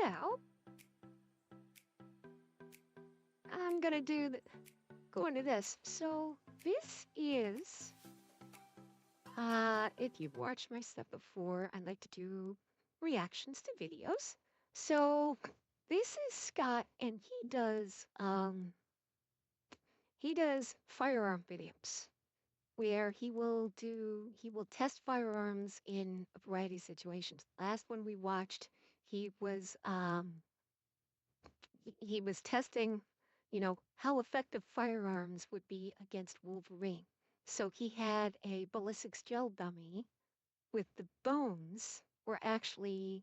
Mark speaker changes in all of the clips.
Speaker 1: So, I'm gonna go into this. So, this is, if you've watched my stuff before, I like to do reactions to videos. So, this is Scott, and he does firearm videos where he will test firearms in a variety of situations. Last one we watched, he was he was testing, how effective firearms would be against Wolverine. So he had a ballistics gel dummy with the bones were actually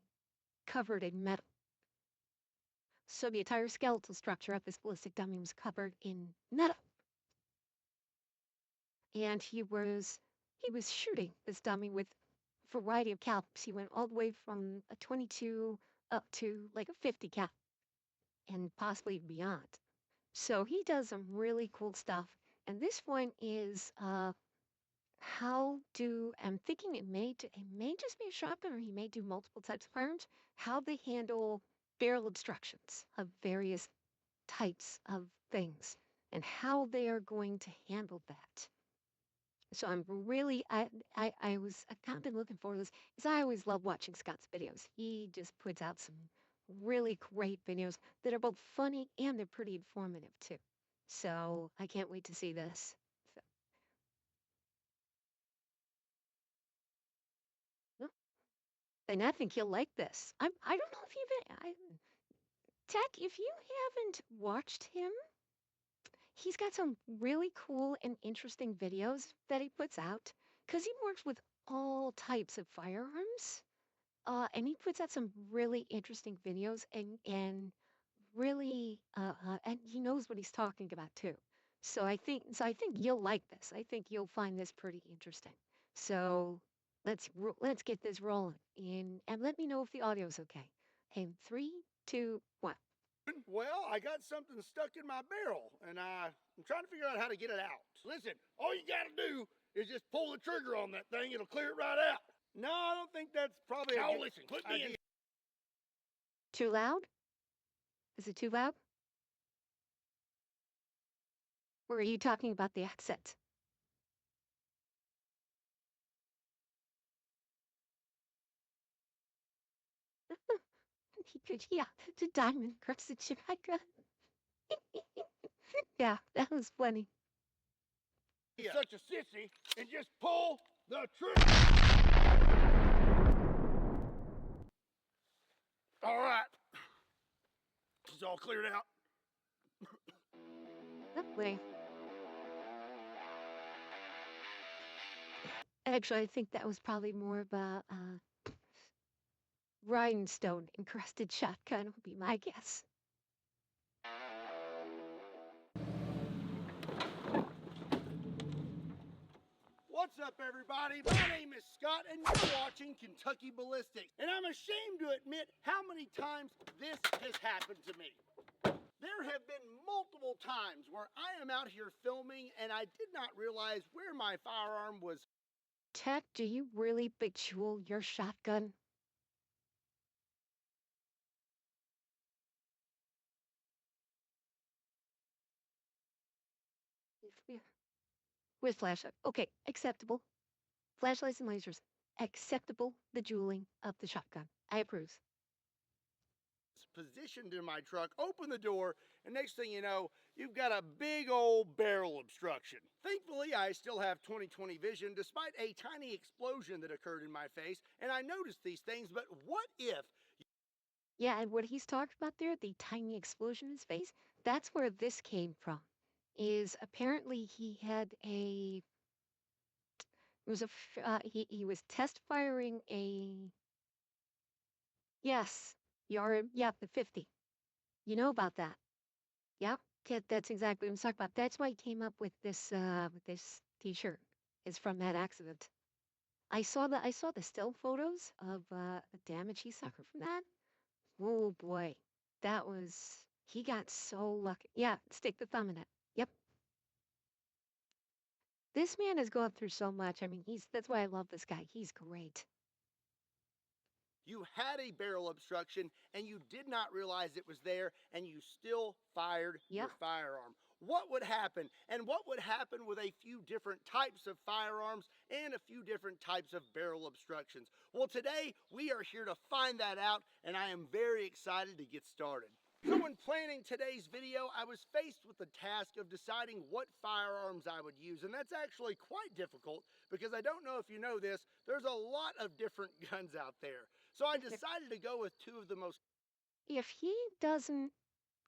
Speaker 1: covered in metal. So the entire skeletal structure of this ballistic dummy was covered in metal. And he was shooting this dummy with a variety of calibers. He went all the way from a 22 up to like a 50 cal and possibly beyond. So he does some really cool stuff. And this one is I'm thinking it may just be a shotgun, or he may do multiple types of firearms, how they handle barrel obstructions of various types of things and how they are going to handle that. So I'm really, I've kind of been looking forward to this because I always love watching Scott's videos. He just puts out some really great videos that are both funny and they're pretty informative too. So I can't wait to see this. So, no, and I think you'll like this. I don't know if Tech, if you haven't watched him, he's got some really cool and interesting videos that he puts out because he works with all types of firearms. And he puts out some really interesting videos and really and he knows what he's talking about too. So I think you'll like this. I think you'll find this pretty interesting. So let's get this rolling and let me know if the audio's okay. In 3, 2, 1.
Speaker 2: Well, I got something stuck in my barrel, and I'm trying to figure out how to get it out. Listen, all you gotta do is just pull the trigger on that thing. It'll clear it right out. No, I don't think that's probably a good listen, put me in.
Speaker 1: Too loud? Is it too loud? Or are you talking about the accent? He could, yeah, the diamond crested Jamaica. Yeah, that was funny.
Speaker 2: You're such a sissy, and just pull the trigger. All right, it's all cleared out.
Speaker 1: Lovely. Actually, I think that was probably more of a rhinestone encrusted shotgun would be my guess.
Speaker 2: What's up, everybody? My name is Scott, and you're watching Kentucky Ballistics. And I'm ashamed to admit how many times this has happened to me. There have been multiple times where I am out here filming and I did not realize where my firearm was.
Speaker 1: Tech, do you really bejewel your shotgun? With flashlight. Okay, acceptable. Flashlights and lasers. Acceptable the jeweling of the shotgun. I approve.
Speaker 2: Positioned in my truck, open the door, and next thing you know, you've got a big old barrel obstruction. Thankfully, I still have 20/20 vision despite a tiny explosion that occurred in my face, and I noticed these things, but what if?
Speaker 1: Yeah, and what he's talking about there, the tiny explosion in his face, that's where this came from. Is apparently he had a it was a he was test firing a yes, the 50. You know about that. Yeah, that's exactly what I'm talking about. That's why he came up with this t-shirt. Is from that accident. I saw the still photos of the damage he suffered from that. Oh boy, he got so lucky. Yeah, stick the thumb in it. Yep. This man has gone through so much. I mean, that's why I love this guy. He's great.
Speaker 2: You had a barrel obstruction and you did not realize it was there and you still fired
Speaker 1: Yeah.
Speaker 2: your firearm. What would happen? And what would happen with a few different types of firearms and a few different types of barrel obstructions? Well, today we are here to find that out, and I am very excited to get started. So when planning today's video, I was faced with the task of deciding what firearms I would use, and that's actually quite difficult because I don't know if you know this, there's a lot of different guns out there. So I decided to go with two of the most...
Speaker 1: If he doesn't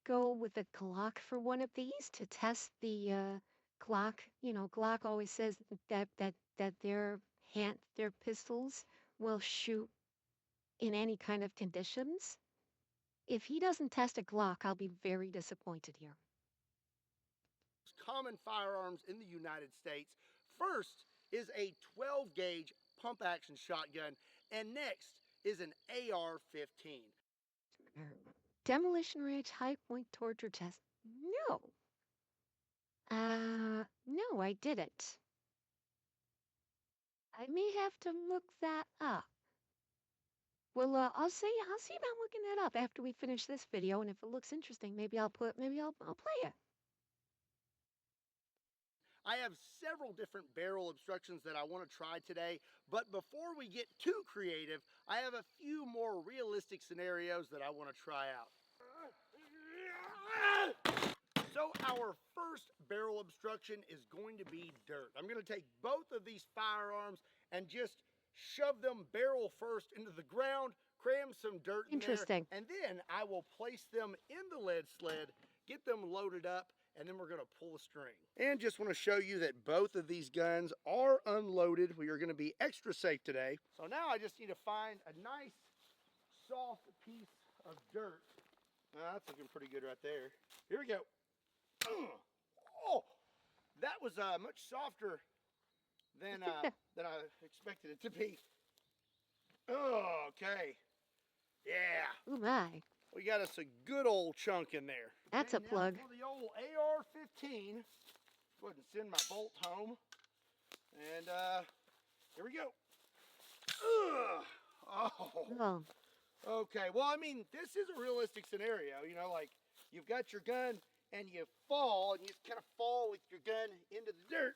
Speaker 1: go with a Glock for one of these to test the Glock, Glock always says that their pistols will shoot in any kind of conditions. If he doesn't test a Glock, I'll be very disappointed here.
Speaker 2: common firearms in the United States. First is a 12 gauge pump action shotgun, and next is an AR-15.
Speaker 1: Demolition Ridge High Point Torture Test. No. No, I didn't. I may have to look that up. Well, I'll see about looking that up after we finish this video, and if it looks interesting, maybe I'll play it.
Speaker 2: I have several different barrel obstructions that I want to try today, but before we get too creative, I have a few more realistic scenarios that I want to try out. So our first barrel obstruction is going to be dirt. I'm going to take both of these firearms and just shove them barrel first into the ground, cram some dirt in there, and then I will place them in the lead sled, get them loaded up, and then we're going to pull the string. And just want to show you that both of these guns are unloaded. We are going to be extra safe today. So now I just need to find a nice soft piece of dirt. That's looking pretty good right there. Here we go. Oh, that was much softer than I expected it to be. Oh, okay. Yeah.
Speaker 1: Oh my.
Speaker 2: We got us a good old chunk in there.
Speaker 1: That's
Speaker 2: okay,
Speaker 1: a plug.
Speaker 2: For the old AR-15. Go ahead and send my bolt home. And here we go. Oh. Okay, well, I mean, this is a realistic scenario. You know, like you've got your gun and you fall and you just kind of fall with your gun into the dirt.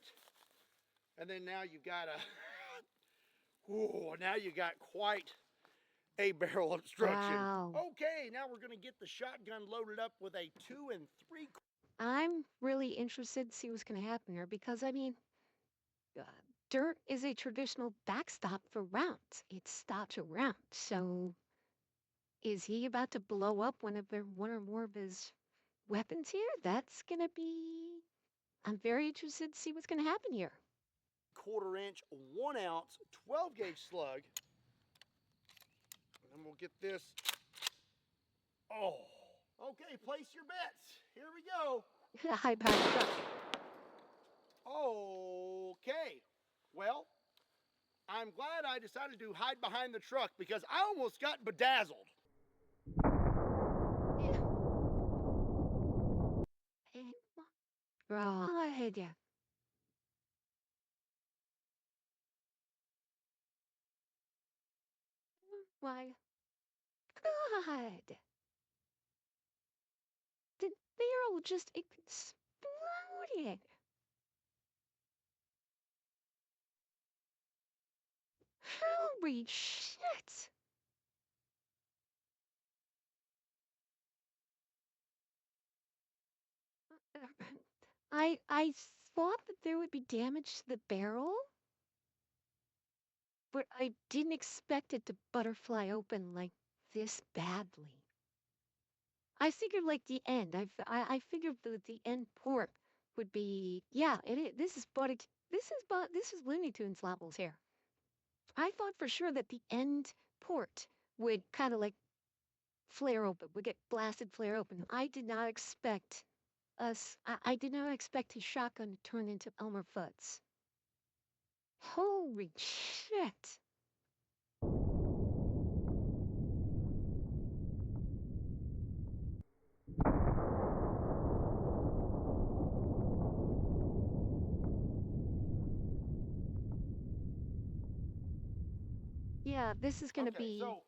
Speaker 2: And then now you've got now you got quite a barrel obstruction.
Speaker 1: Wow.
Speaker 2: Okay, now we're gonna get the shotgun loaded up with a 2 3/4.
Speaker 1: I'm really interested to see what's gonna happen here because I mean, dirt is a traditional backstop for rounds. It stops a round. So, is he about to blow up one or more of his weapons here? That's gonna be. I'm very interested to see what's gonna happen here.
Speaker 2: 1/4 inch, 1 ounce, 12 gauge slug. And then we'll get this. Oh, okay, place your bets. Here we go.
Speaker 1: High powered truck.
Speaker 2: Okay, well, I'm glad I decided to hide behind the truck because I almost got bedazzled.
Speaker 1: Right. My God. The barrel just exploded. Holy shit. I thought that there would be damage to the barrel, but I didn't expect it to butterfly open like this badly. I figured like the end. I figured that the end port would be this is Looney Tunes levels here. I thought for sure that the end port would kind of like flare open, would get blasted flare open. I did not expect I did not expect his shotgun to turn into Elmer Fudd's. Holy shit. Yeah, this is going to be...
Speaker 2: So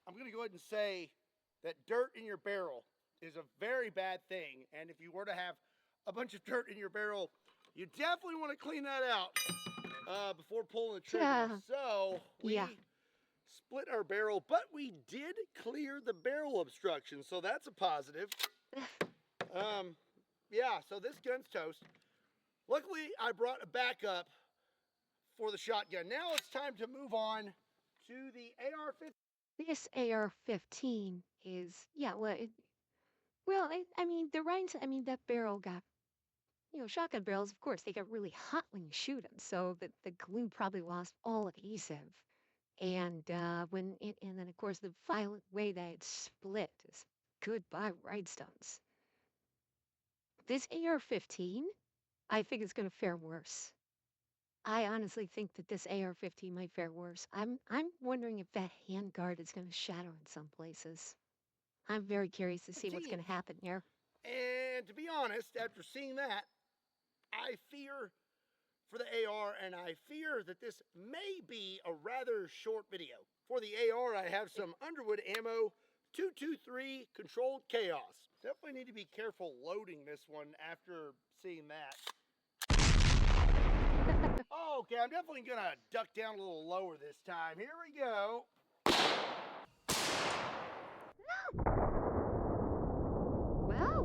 Speaker 2: I'm going to go ahead and say that dirt in your barrel is a very bad thing. And if you were to have a bunch of dirt in your barrel, you definitely want to clean that out before pulling the trigger.
Speaker 1: Yeah.
Speaker 2: So
Speaker 1: Yeah.
Speaker 2: we split our barrel, but we did clear the barrel obstruction. So that's a positive. Yeah, so this gun's toast. Luckily, I brought a backup for the shotgun. Now it's time to move on to the AR-15.
Speaker 1: This AR-15 is, yeah, I mean, that barrel got, shotgun barrels, of course, they get really hot when you shoot them. So the glue probably lost all adhesive. And and then of course the violent way that it split is goodbye rhinestones. This AR-15, I think it's going to fare worse. I honestly think that this AR-15 might fare worse. I'm wondering if that handguard is going to shatter in some places. I'm very curious to see what's going to happen here.
Speaker 2: And to be honest, after seeing that, I fear for the AR, and I fear that this may be a rather short video. For the AR, I have some Underwood ammo, 223 Controlled Chaos. Definitely need to be careful loading this one after seeing that. Okay, I'm definitely gonna duck down a little lower this time. Here we go.
Speaker 1: Well,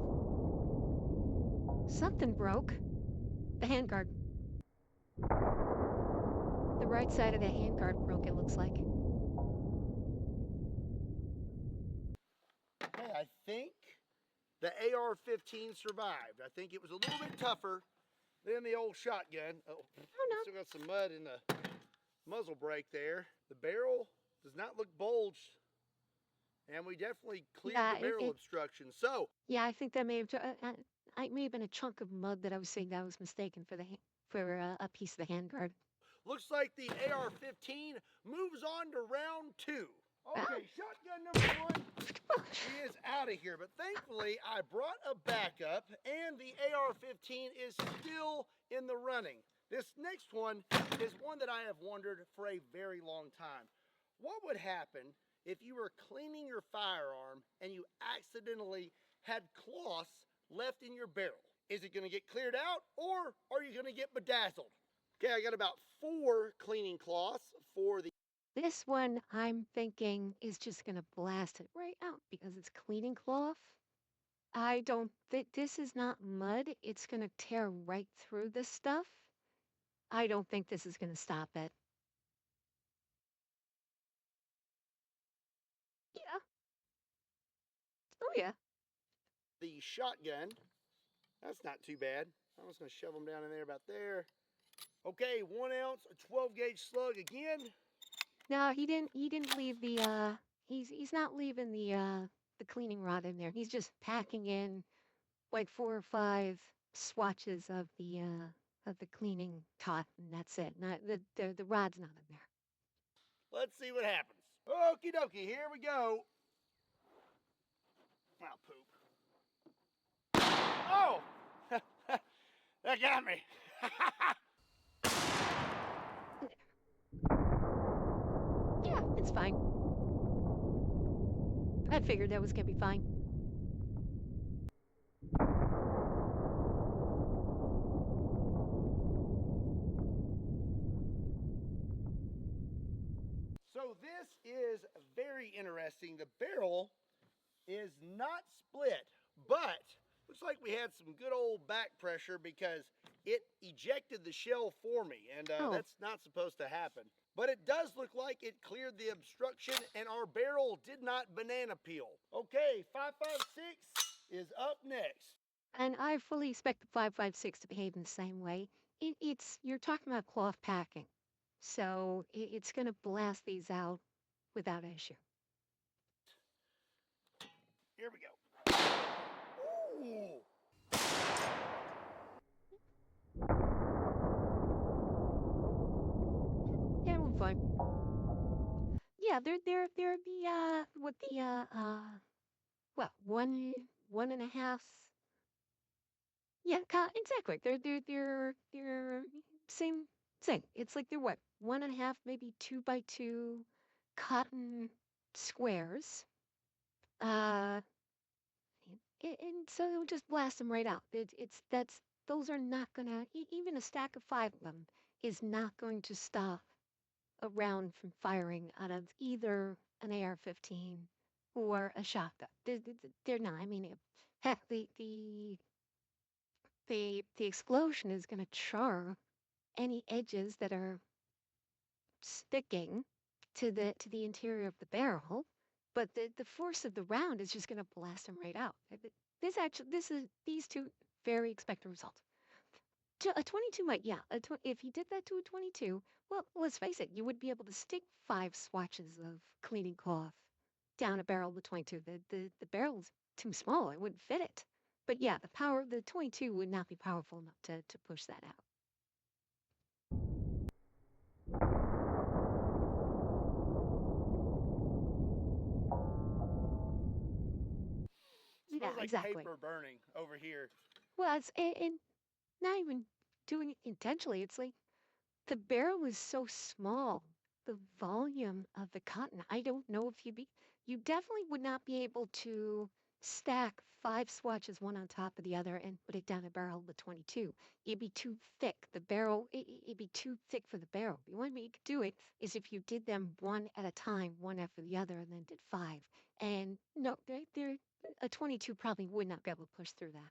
Speaker 1: something broke. The handguard. The right side of the handguard broke, it looks like.
Speaker 2: Hey, I think the AR-15 survived. I think it was a little bit tougher than the old shotgun. Oh,
Speaker 1: no.
Speaker 2: Still got some mud in the muzzle brake there. The barrel does not look bulged, and we definitely cleared the barrel obstruction. So
Speaker 1: yeah, I think that may have I may have been a chunk of mud that I was saying that I was mistaken for a piece of the handguard.
Speaker 2: Looks like the AR-15 moves on to round 2. Okay, shotgun number 1, she is out of here. But thankfully, I brought a backup, and the AR-15 is still in the running. This next one is one that I have wondered for a very long time. What would happen if you were cleaning your firearm and you accidentally had cloths left in your barrel? Is it going to get cleared out, or are you going to get bedazzled? Okay, I got about 4 cleaning cloths for the...
Speaker 1: This one, I'm thinking, is just going to blast it right out because it's cleaning cloth. I don't think this is not mud. It's going to tear right through this stuff. I don't think this is going to stop it. Yeah. Oh, yeah.
Speaker 2: The shotgun, that's not too bad. I'm just going to shove them down in there about there. Okay, 1 ounce, a 12 gauge slug again.
Speaker 1: No, he didn't leave he's not leaving the cleaning rod in there. He's just packing in like 4 or 5 swatches of the cleaning tot, and that's it. Not the rod's not in there.
Speaker 2: Let's see what happens. Okie dokie, here we go. Oh, poop. Oh! That got me.
Speaker 1: Yeah, it's fine. I figured that was gonna be fine.
Speaker 2: So this is very interesting. The barrel is not split, but looks like we had some good old back pressure because it ejected the shell for me, and that's not supposed to happen. But it does look like it cleared the obstruction, and our barrel did not banana peel. Okay, 5.56 is up next.
Speaker 1: And I fully expect the 5.56 to behave in the same way. You're talking about cloth packing, so it's going to blast these out without issue.
Speaker 2: Here we go. Ooh.
Speaker 1: Yeah, we're fine. Yeah, they're the what the well, one and a half. Yeah, exactly. They're same. It's like they're what, 1.5, maybe 2 by 2 cotton squares. Uh, and so it'll just blast them right out. Those are not gonna even a stack of 5 of them is not going to stop a round from firing out of either an AR-15 or a shotgun. They're not. I mean, heck, the explosion is going to char any edges that are sticking to the interior of the barrel, but the force of the round is just going to blast them right out. This is these two very expected results. A 22 might, yeah. If you did that to a 22, well, let's face it, you would be able to stick 5 swatches of cleaning cloth down a barrel with 22. The barrel's too small; it wouldn't fit it. But yeah, the 22 would not be powerful enough to push that out. Yeah,
Speaker 2: Smells like
Speaker 1: exactly.
Speaker 2: paper burning over here.
Speaker 1: Well, and not even doing it intentionally. It's like the barrel is so small. The volume of the cotton, I don't know if you definitely would not be able to stack 5 swatches one on top of the other and put it down a barrel with 22. It'd be too thick. It'd be too thick for the barrel. The only way you could do it is if you did them one at a time, one after the other, and then did 5. And no, a 22 probably would not be able to push through that.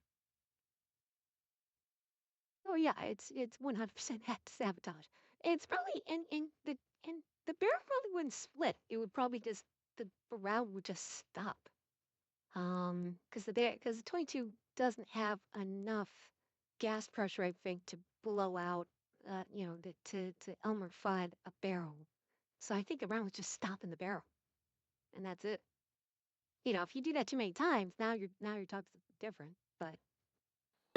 Speaker 1: Oh yeah, it's 100% had sabotage. It's probably and the barrel probably wouldn't split. It would probably just the round would just stop. Because the 22 doesn't have enough gas pressure, I think, to blow out, to Elmer Fudd a barrel. So I think the round would just stop in the barrel, and that's it. If you do that too many times, now you're talking something different. But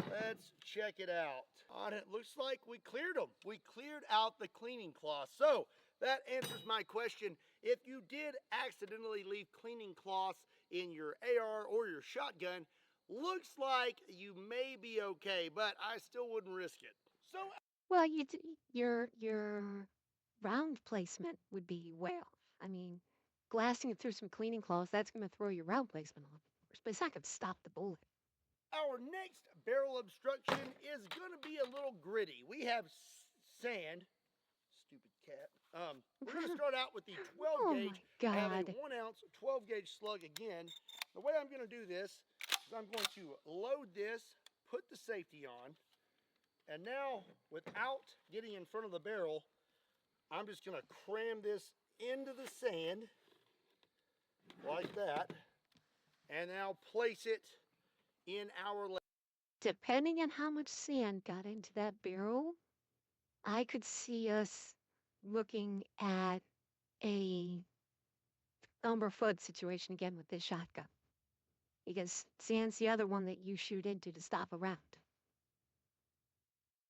Speaker 2: Let's check it out. On it looks like we cleared them. We cleared out the cleaning cloth. So that answers my question. If you did accidentally leave cleaning cloths in your AR or your shotgun, looks like you may be okay, but I still wouldn't risk it. So
Speaker 1: well, your round placement would be well. I mean, glassing it through some cleaning cloths, that's going to throw your round placement off, of course, but it's not going to stop the bullet.
Speaker 2: our next barrel obstruction is going to be a little gritty. We have sand. Stupid cat. We're going to start out with the 12
Speaker 1: Oh
Speaker 2: gauge.
Speaker 1: my
Speaker 2: I have a
Speaker 1: God.
Speaker 2: 1 ounce 12 gauge slug again. The way I'm going to do this is I'm going to load this, put the safety on, and now without getting in front of the barrel, I'm just going to cram this into the sand like that, and now place it in our.
Speaker 1: Depending on how much sand got into that barrel, I could see us looking at a Elmer Fudd situation again with this shotgun. Because sand's the other one that you shoot into to stop a round.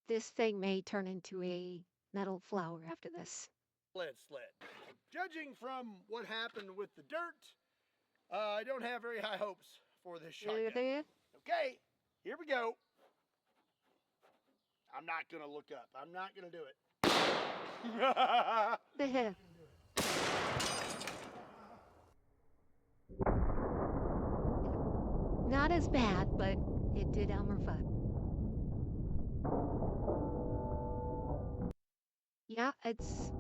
Speaker 1: This thing may turn into a metal flower after this.
Speaker 2: Lead sled. Judging from what happened with the dirt, I don't have very high hopes for this shotgun. Okay, here we go. I'm not gonna look up. I'm not gonna do it.
Speaker 1: Not as bad, but it did Elmer Fudd. Yeah, it's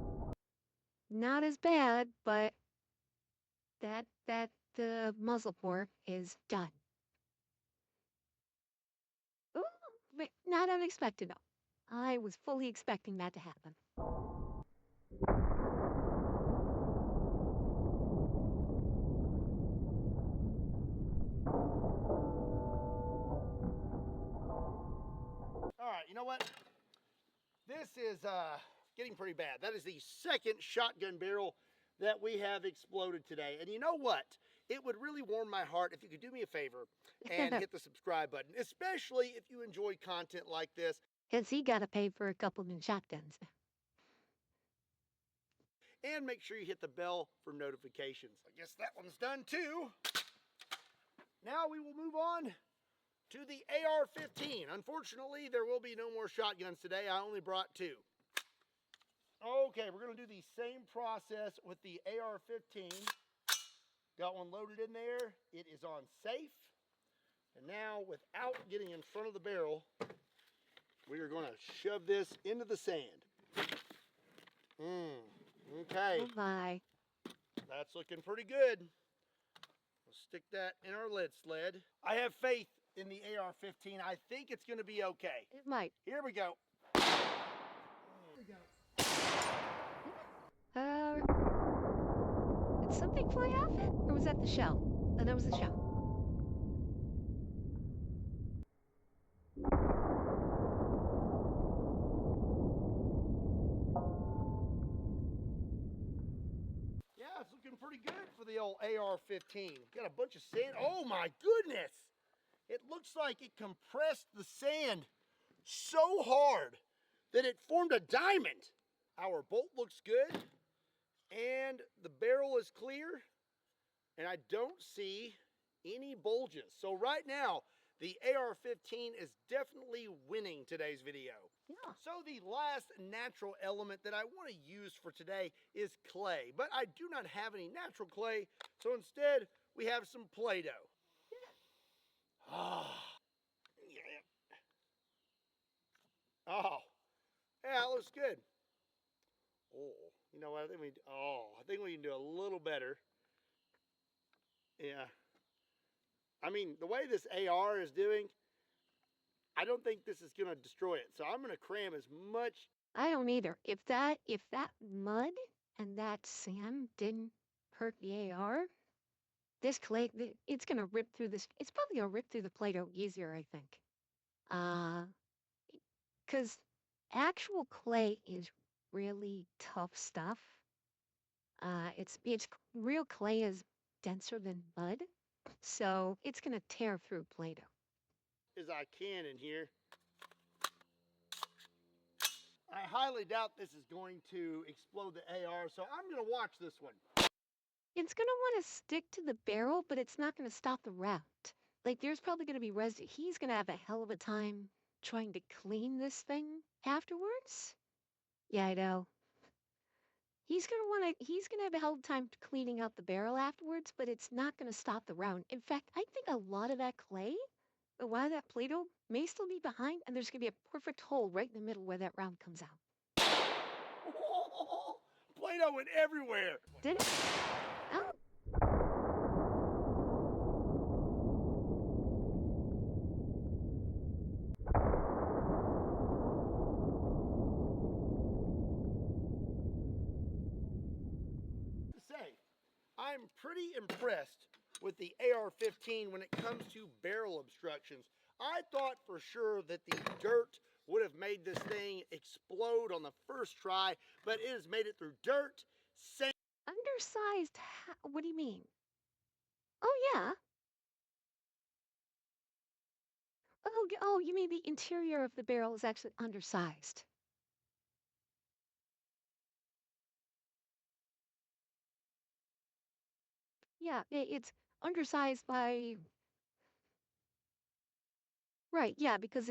Speaker 1: not as bad, but the muzzle port is done. Ooh, but not unexpected though. I was fully expecting that to happen.
Speaker 2: All right, you know what? This is getting pretty bad. That is the second shotgun barrel that we have exploded today. And you know what? It would really warm my heart if you could do me a favor and hit the subscribe button, especially if you enjoy content like this.
Speaker 1: Because he got to pay for a couple of new shotguns.
Speaker 2: And make sure you hit the bell for notifications. I guess that one's done too. Now we will move on to the AR-15. Unfortunately, there will be no more shotguns today. I only brought 2. Okay, we're going to do the same process with the AR-15. got one loaded in there. It is on safe. And now, without getting in front of the barrel, we are going to shove this into the sand. Okay.
Speaker 1: Oh my.
Speaker 2: That's looking pretty good. We'll stick that in our lead sled. I have faith in the AR-15. I think it's going to be okay.
Speaker 1: It might.
Speaker 2: Here we go.
Speaker 1: Did something fly off it? Or was that the shell? Oh, that was the shell.
Speaker 2: Yeah, it's looking pretty good for the old AR-15. Got a bunch of sand. Oh my goodness! It looks like it compressed the sand so hard that it formed a diamond. Our bolt looks good, and the barrel is clear, and I don't see any bulges. So right now, the AR-15 is definitely winning today's video.
Speaker 1: Yeah.
Speaker 2: So the last natural element that I want to use for today is clay, but I do not have any natural clay, so instead we have some Play-Doh. Ah, yeah. Oh, yeah, it looks good. Oh, you know what? I think we can do a little better. Yeah. I mean, the way this AR is doing, I don't think this is going to destroy it. So I'm going to cram as much.
Speaker 1: I don't either. If that mud and that sand didn't hurt the AR, this clay, it's gonna rip through this. It's probably gonna rip through the Play-Doh easier, I think. Because actual clay is really tough stuff. It's real clay is denser than mud, so it's gonna tear through Play-Doh.
Speaker 2: As I can in here. I highly doubt this is going to explode the AR, so I'm going to watch this one.
Speaker 1: It's gonna want to stick to the barrel, but it's not gonna stop the route. Like there's probably gonna be residue. He's gonna have a hell of a time trying to clean this thing afterwards. Yeah, I know. He's gonna have a hell of a time cleaning out the barrel afterwards, but it's not gonna stop the round. In fact, I think a lot of that clay, a lot of that Play-Doh may still be behind, and there's gonna be a perfect hole right in the middle where that round comes out.
Speaker 2: Play-Doh went everywhere.
Speaker 1: Did it? Oh.
Speaker 2: I'm pretty impressed with the AR-15 when it comes to barrel obstructions. I thought for sure that the dirt would have made this thing explode on the first try, but it has made it through dirt, sand.
Speaker 1: Undersized? What do you mean? Oh yeah. Oh, you mean the interior of the barrel is actually undersized? Yeah, it's undersized by right. Yeah, because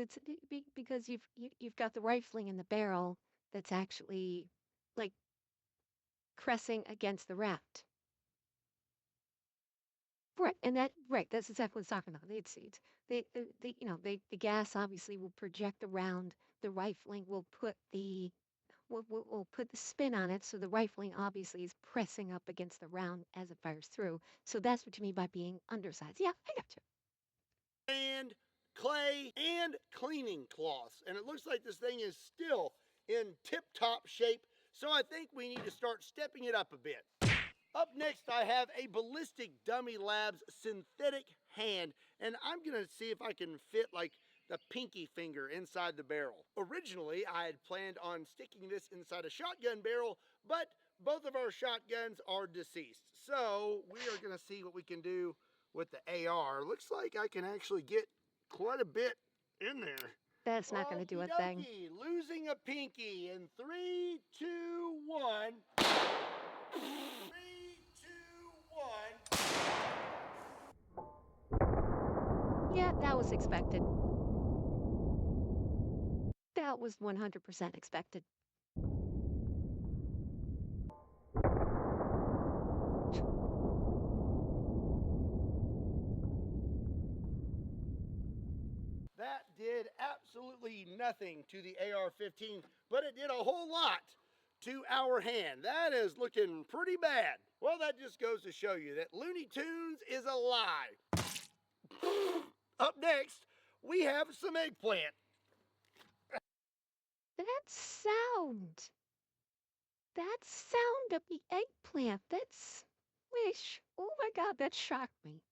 Speaker 1: because you've got the rifling in the barrel that's actually like pressing against the raft. Right, and that's exactly what it's talking about. It's the gas obviously will project around. The rifling will put the spin on it, so the rifling obviously is pressing up against the round as it fires through. So that's what you mean by being undersized. Yeah, I got you.
Speaker 2: And clay and cleaning cloths, and it looks like this thing is still in tip-top shape, so I think we need to start stepping it up a bit. Up next, I have a Ballistic Dummy Labs synthetic hand, and I'm going to see if I can fit like the pinky finger inside the barrel. Originally, I had planned on sticking this inside a shotgun barrel, but both of our shotguns are deceased. So we are going to see what we can do with the AR. Looks like I can actually get quite a bit in there.
Speaker 1: That's not going to do a thing.
Speaker 2: Losing a pinky in 3, 2, 1. 3, 2, 1.
Speaker 1: Yeah, that was expected. That was 100% expected.
Speaker 2: nothing to the AR-15, but it did a whole lot to our hand. That is looking pretty bad. Well, that just goes to show you that Looney Tunes is a lie. Up next, we have some eggplant.
Speaker 1: That sound. That sound of the eggplant. That's wish. Oh my God, that shocked me.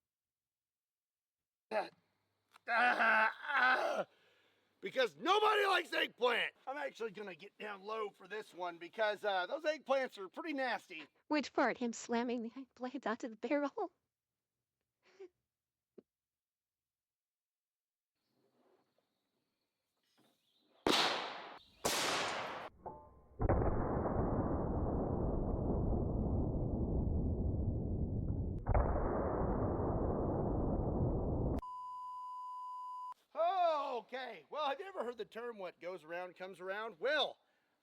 Speaker 2: Because nobody likes eggplant. I'm actually going to get down low for this one because those eggplants are pretty nasty.
Speaker 1: Which part? Him slamming the eggplant onto the barrel?
Speaker 2: Okay, well, have you ever heard the term what goes around comes around? Well,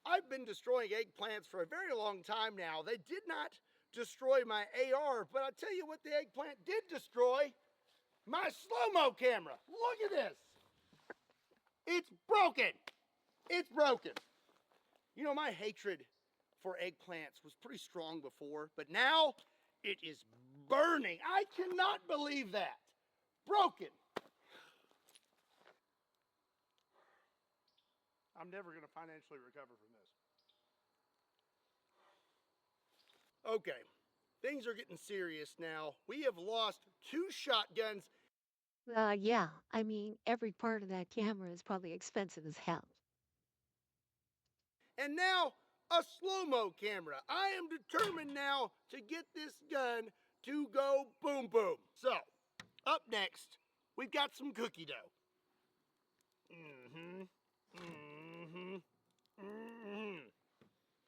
Speaker 2: I've been destroying eggplants for a very long time now. They did not destroy my AR, but I'll tell you what the eggplant did destroy. My slow-mo camera. Look at this. It's broken. It's broken. You know, my hatred for eggplants was pretty strong before, but now it is burning. I cannot believe that. Broken. I'm never going to financially recover from this. Okay, things are getting serious now. We have lost 2 shotguns.
Speaker 1: Yeah. I mean, every part of that camera is probably expensive as hell.
Speaker 2: And now a slow-mo camera. I am determined now to get this gun to go boom boom. So, up next, we've got some cookie dough.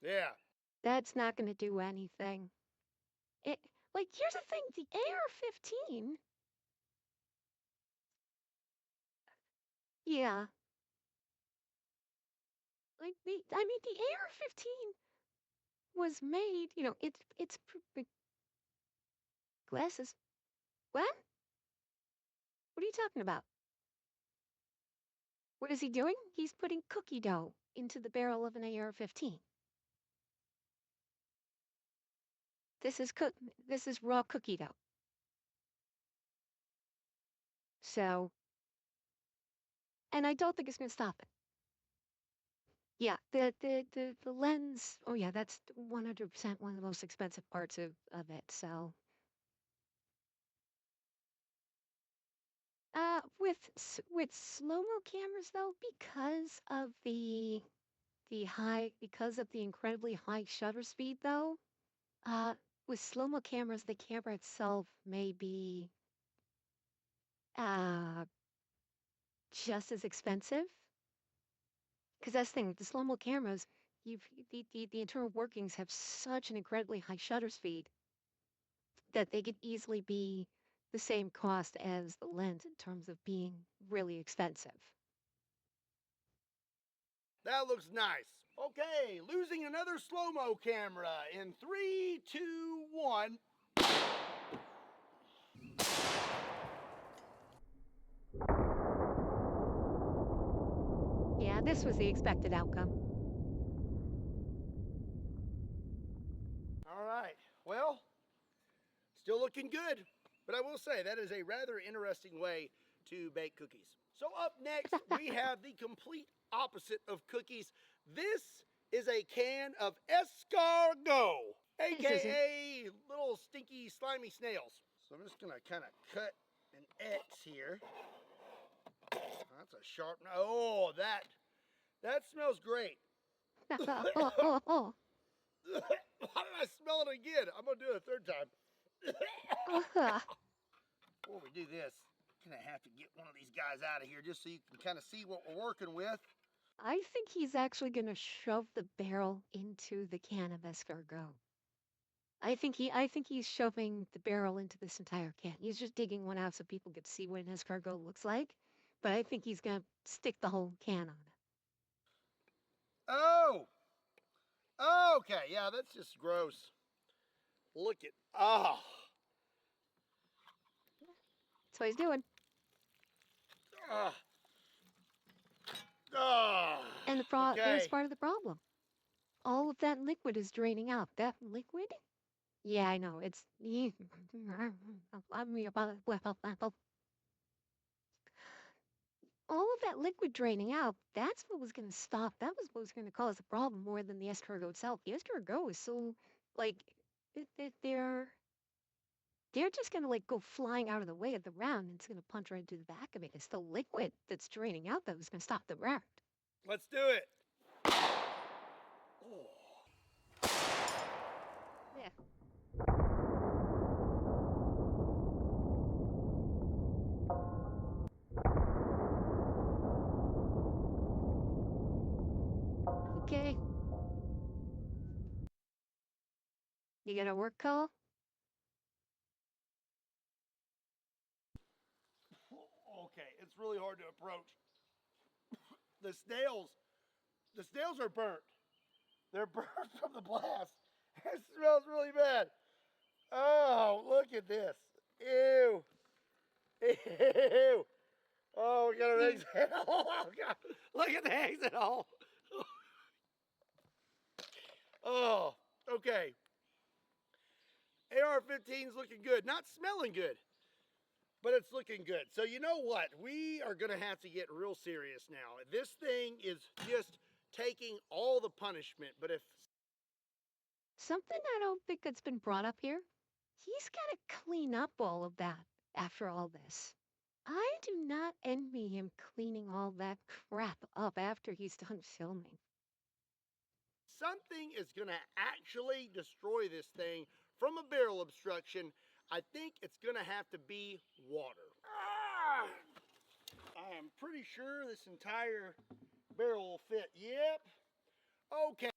Speaker 2: Yeah.
Speaker 1: That's not going to do anything. It like here's the thing: the AR-15. Yeah, like the AR-15 was made. It's glasses. What? What are you talking about? What is he doing? He's putting cookie dough into the barrel of an AR-15. This is raw cookie dough. So, and I don't think it's going to stop it. Yeah, the lens. Oh yeah, that's 100% one of the most expensive parts of it. So, with slow-mo cameras though, because of the incredibly high shutter speed though, uh, with slow-mo cameras, the camera itself may be uh just as expensive. Because that's the thing, the slow-mo cameras, the internal workings have such an incredibly high shutter speed that they could easily be the same cost as the lens in terms of being really expensive.
Speaker 2: That looks nice. Okay, losing another slow-mo camera in 3, 2, 1.
Speaker 1: Yeah, this was the expected outcome.
Speaker 2: All right, well, still looking good. But I will say that is a rather interesting way to bake cookies. So up next, we have the complete opposite of cookies. This is a can of escargot,
Speaker 1: This isn't.
Speaker 2: aka little stinky slimy snails. So I'm just gonna kind of cut an X here. That's a sharp. Oh, that smells great.
Speaker 1: Oh.
Speaker 2: Why did I smell it again? I'm gonna do it a third time. Before we do this, I'm gonna have to get one of these guys out of here just so you can kind of see what we're working with.
Speaker 1: I think he's actually going to shove the barrel into the can of escargot. I think he's shoving the barrel into this entire can. He's just digging one out so people could see what an escargot looks like. But I think he's going to stick the whole can on it.
Speaker 2: Oh, okay, yeah, that's just gross. Look at,
Speaker 1: That's what he's doing.
Speaker 2: ah, Oh,
Speaker 1: And there's
Speaker 2: okay.
Speaker 1: part of the problem. All of that liquid is draining out. That liquid? Yeah, I know. It's all of that liquid draining out. That's what was going to stop. That was what was going to cause the problem more than the escargot itself. The escargot is so like they're just going to like go flying out of the way of the round and it's going to punch right into the back of it. It's the liquid that's draining out that was going to stop the round.
Speaker 2: Let's do it. Oh.
Speaker 1: Yeah. Okay. You got a work call?
Speaker 2: Okay, it's really hard to approach. The snails, the snails are burnt. They're burnt from the blast. It smells really bad. Oh, look at this. Ew. Ew. Oh, we got an
Speaker 1: Yeah.
Speaker 2: exit hole. Oh, God. Look at the exit hole. Oh, okay. AR-15's looking good. Not smelling good, but it's looking good. So you know what? We are going to have to get real serious now. This thing is just taking all the punishment. But if
Speaker 1: Something I don't think that's been brought up here. He's got to clean up all of that after all this. I do not envy him cleaning all that crap up after he's done filming.
Speaker 2: something is going to actually destroy this thing from a barrel obstruction, I think it's going to have to be water. I am pretty sure this entire barrel will fit. Yep. Okay.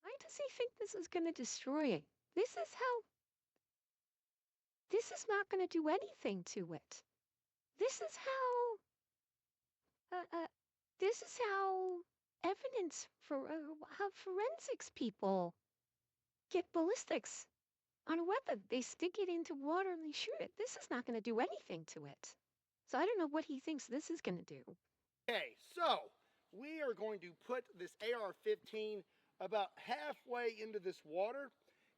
Speaker 1: Why does he think this is going to destroy it? This is not going to do anything to it. This is this is how evidence for how forensics people get ballistics on a weapon. They stick it into water and they shoot it. This is not going to do anything to it. So I don't know what he thinks this is going to do.
Speaker 2: Okay, so we are going to put this AR-15 about halfway into this water,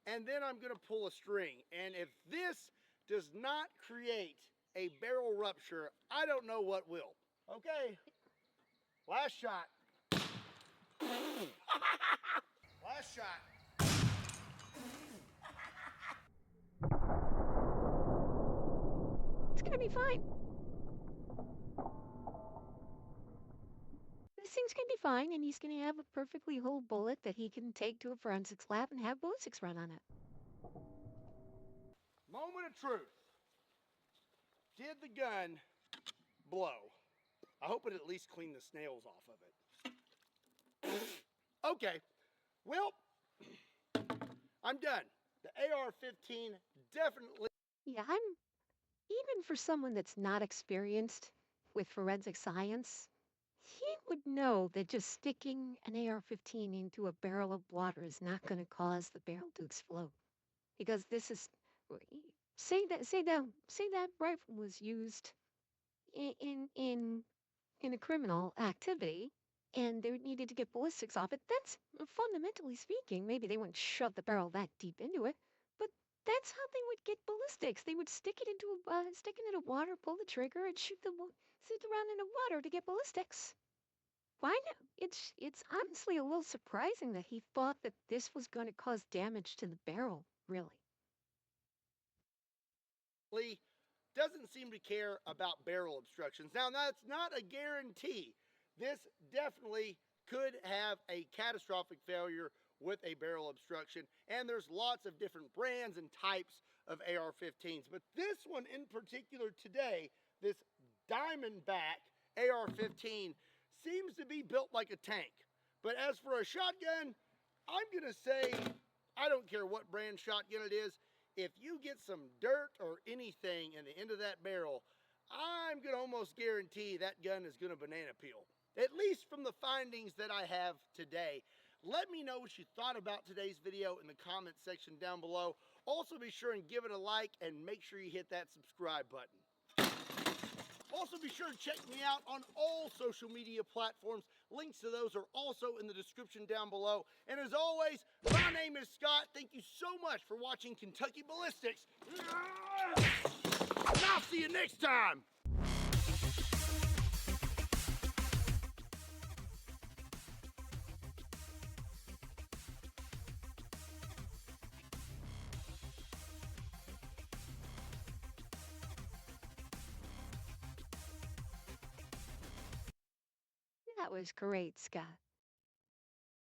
Speaker 2: and then I'm going to pull a string. And if this does not create a barrel rupture, I don't know what will. Okay, last shot. Last shot.
Speaker 1: It's going to be fine. This thing's going to be fine, and he's going to have a perfectly whole bullet that he can take to a forensics lab and have ballistics run on it.
Speaker 2: Moment of truth. Did the gun blow? I hope it at least cleaned the snails off of it. Okay, well, I'm done. The AR-15 definitely.
Speaker 1: Yeah, even for someone that's not experienced with forensic science, he would know that just sticking an AR-15 into a barrel of water is not going to cause the barrel to explode. Because this is say that rifle was used in a criminal activity and they needed to get ballistics off it. That's fundamentally speaking, maybe they wouldn't shove the barrel that deep into it, but that's how they would get ballistics. They would stick it into water, pull the trigger, and sit around in the water to get ballistics. Why not? It's honestly a little surprising that he thought that this was going to cause damage to the barrel. Really.
Speaker 2: Doesn't seem to care about barrel obstructions. Now, that's not a guarantee. This definitely could have a catastrophic failure with a barrel obstruction, and there's lots of different brands and types of AR-15s. But this one in particular today, this Diamondback AR-15, seems to be built like a tank. But as for a shotgun, I'm going to say, I don't care what brand shotgun it is, if you get some dirt or anything in the end of that barrel, I'm going to almost guarantee that gun is going to banana peel. At least from the findings that I have today. Let me know what you thought about today's video in the comment section down below. Also be sure and give it a like and make sure you hit that subscribe button. Also be sure to check me out on all social media platforms Links to those are also in the description down below. And as always, my name is Scott. Thank you so much for watching Kentucky Ballistics. And I'll see you next time.
Speaker 1: That was great, Scott.